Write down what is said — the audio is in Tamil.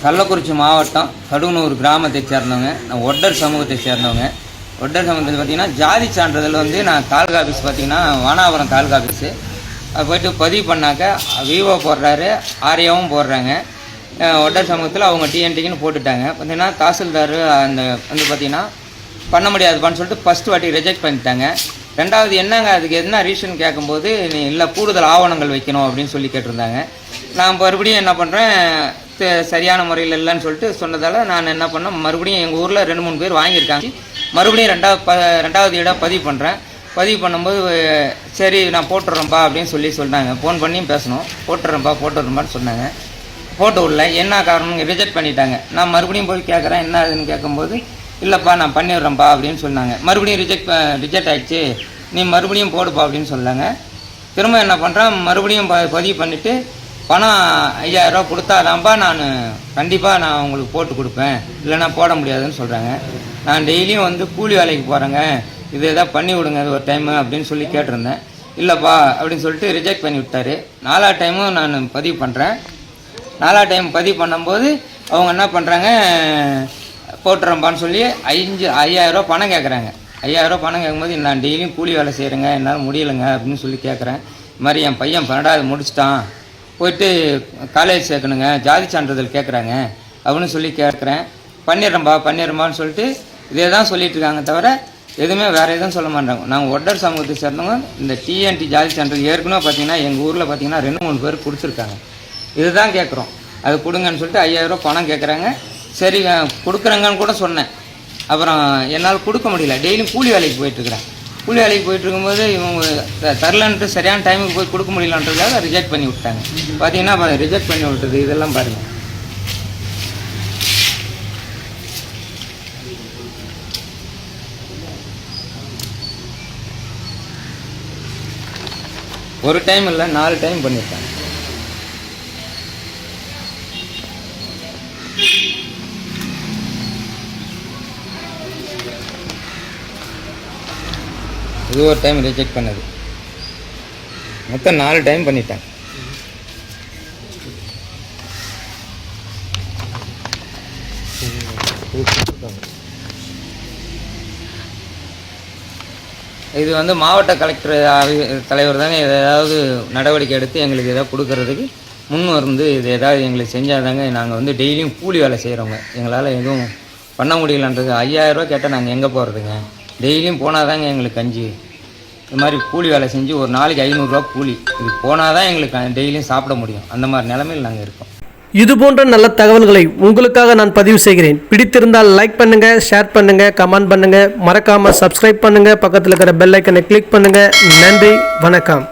கள்ளக்குறிச்சி மாவட்டம் கடுவனூர் கிராமத்தை சேர்ந்தவங்க. நான் ஒட்டர் சமூகத்தை சேர்ந்தவங்க. ஒட்டர் சமூகத்தில் பார்த்திங்கன்னா ஜாதி சான்றிதழ் வந்து நான் தாலுகா ஆஃபீஸ் பார்த்திங்கன்னா வானாபுரம் தாலுகா ஆஃபீஸு போய்ட்டு பதிவு பண்ணாக்க விவோ போடுறாரு, ஆரியாவும் போடுறாங்க. ஒட்டர் சமூகத்தில் அவங்க டிஎன்டிக்குன்னு போட்டுட்டாங்க. பார்த்திங்கன்னா தாசில்தார் அந்த வந்து பார்த்திங்கன்னா பண்ண முடியாதுப்பான்னு சொல்லிட்டு ஃபஸ்ட்டு வாட்டி ரிஜெக்ட் பண்ணிட்டாங்க. ரெண்டாவது என்னங்க அதுக்கு என்ன ரீசன் கேட்கும்போது நீ இல்லை கூடுதல் ஆவணங்கள் வைக்கணும் அப்படின்னு சொல்லி கேட்டிருந்தாங்க. நான் மறுபடியும் என்ன பண்ணுறேன், சரியான முறையில் இல்லைன்னு சொல்லிட்டு சொன்னதால் நான் என்ன பண்ணேன், மறுபடியும் எங்கள் ஊரில் 2-3 பேர் வாங்கியிருக்காங்க. மறுபடியும் ரெண்டாவது இடம் பதிவு பண்ணுறேன். பதிவு பண்ணும்போது சரி நான் போட்டுடுறேன்ப்பா அப்படின்னு சொல்லிட்டாங்க. ஃபோன் பண்ணியும் பேசணும். போட்டுடுறேன்ப்பான்னு சொன்னாங்க. போட்டு விடல. என்ன காரணம் ரிஜெக்ட் பண்ணிட்டாங்க. நான் மறுபடியும் போய் கேட்குறேன் என்ன அதுன்னு கேட்கும்போது இல்லைப்பா நான் பண்ணிடுறேன்ப்பா அப்படின்னு சொன்னாங்க. மறுபடியும் ரிஜெக்ட் ஆகிடுச்சு, நீ மறுபடியும் போடுப்பா அப்படின்னு சொன்னாங்க. திரும்ப என்ன பண்ணுறேன், மறுபடியும் பதிவு பண்ணிவிட்டு பணம் 5000 ரூபா கொடுத்தாதான்ப்பா நான் கண்டிப்பாக நான் உங்களுக்கு போட்டு கொடுப்பேன், இல்லைனா போட முடியாதுன்னு சொல்கிறாங்க. நான் டெய்லியும் வந்து கூலி வேலைக்கு போகிறேங்க, இது எதாவது பண்ணி விடுங்க ஒரு டைமு அப்படின்னு சொல்லி கேட்டிருந்தேன். இல்லைப்பா அப்படின்னு சொல்லிட்டு ரிஜெக்ட் பண்ணி விட்டார். 4ஆவது டைமும் நான் பதிவு பண்ணுறேன். 4ஆவது டைம் பதிவு பண்ணும்போது அவங்க என்ன பண்ணுறாங்க, போட்டுறேன்ப்பான்னு சொல்லி 5000 ரூபா பணம் கேட்குறாங்க. 5000 ரூபா பணம் கேட்கும்போது நான் டெய்லியும் கூலி வேலை செய்கிறேங்க, என்னால் முடியலைங்க அப்படின்னு சொல்லி கேட்குறேன். இது மாதிரி என் பையன் 12வது முடிச்சிட்டான், போயிட்டு காலேஜ் சேர்க்கணுங்க, ஜாதி சான்றிதழ் கேட்குறாங்க அப்படின்னு சொல்லி கேட்குறேன். பண்ணிடுறேன்பான்னு சொல்லிட்டு இதே தான் சொல்லிட்டு இருக்காங்க தவிர எதுவுமே வேறு எதுவும் சொல்ல மாட்டாங்க. நாங்கள் ஒட்டர் சமூகத்தை சேர்ந்தவங்க இந்த டிஎன்டி ஜாதி சான்றிதழ் ஏற்கனவே பார்த்தீங்கன்னா எங்கள் ஊரில் பார்த்தீங்கன்னா 2-3 பேர் கொடுத்துருக்காங்க. இதுதான் கேட்குறோம், அது கொடுங்கன்னு சொல்லிட்டு 5000 ரூபா பணம் கேட்குறாங்க. சரி கொடுக்குறேங்கன்னு கூட சொன்னேன். அப்புறம் என்னால் கொடுக்க முடியல. டெய்லியும் கூலி வேலைக்கு போயிட்டுருக்கிறேன். கூலி வேலைக்கு போயிட்டுருக்கும்போது இவங்க தரலன்ட்டு சரியான டைமுக்கு போய் கொடுக்க முடியலன்றதுக்காக ரிஜெக்ட் பண்ணி விட்டாங்க. பார்த்தீங்கன்னா ரிஜெக்ட் பண்ணி விட்டது இதெல்லாம் பாருங்கள். ஒரு டைம் இல்லை 4 டைம் பண்ணியிருக்காங்க. இது ஒரு டைம் ரிஜெக்ட் பண்ணது, மொத்தம் 4 டைம் பண்ணிட்டாங்க. இது வந்து மாவட்ட கலெக்டர் தலைவர் தாங்க ஏதாவது நடவடிக்கை எடுத்து எங்களுக்கு எதாவது கொடுக்கறதுக்கு முன் வந்து இது ஏதாவது எங்களுக்கு செஞ்சாதாங்க. நாங்கள் வந்து டெய்லியும் கூலி வேலை செய்கிறவங்க, எங்களால் எதுவும் பண்ண முடியலன்றது. 5000 ரூபா கேட்டால் நாங்கள் எங்கே போகிறதுங்க? டெய்லியும் போனால் தாங்க எங்களுக்கு கஞ்சி. இது மாதிரி கூலி வேலை செஞ்சு ஒரு நாளைக்கு 500 ரூபா கூலி, இது போனால் தான் எங்களுக்கு டெய்லியும் சாப்பிட முடியும். அந்த மாதிரி நிலைமையில் நாங்கள் இருக்கோம். இது போன்ற நல்ல தகவல்களை உங்களுக்காக நான் பதிவு செய்கிறேன். பிடித்திருந்தால் லைக் பண்ணுங்க, ஷேர் பண்ணுங்க, கமெண்ட் பண்ணுங்க, மறக்காம சப்ஸ்கிரைப் பண்ணுங்க, பக்கத்தில் இருக்கிற பெல் ஐக்கனை கிளிக் பண்ணுங்க. நன்றி, வணக்கம்.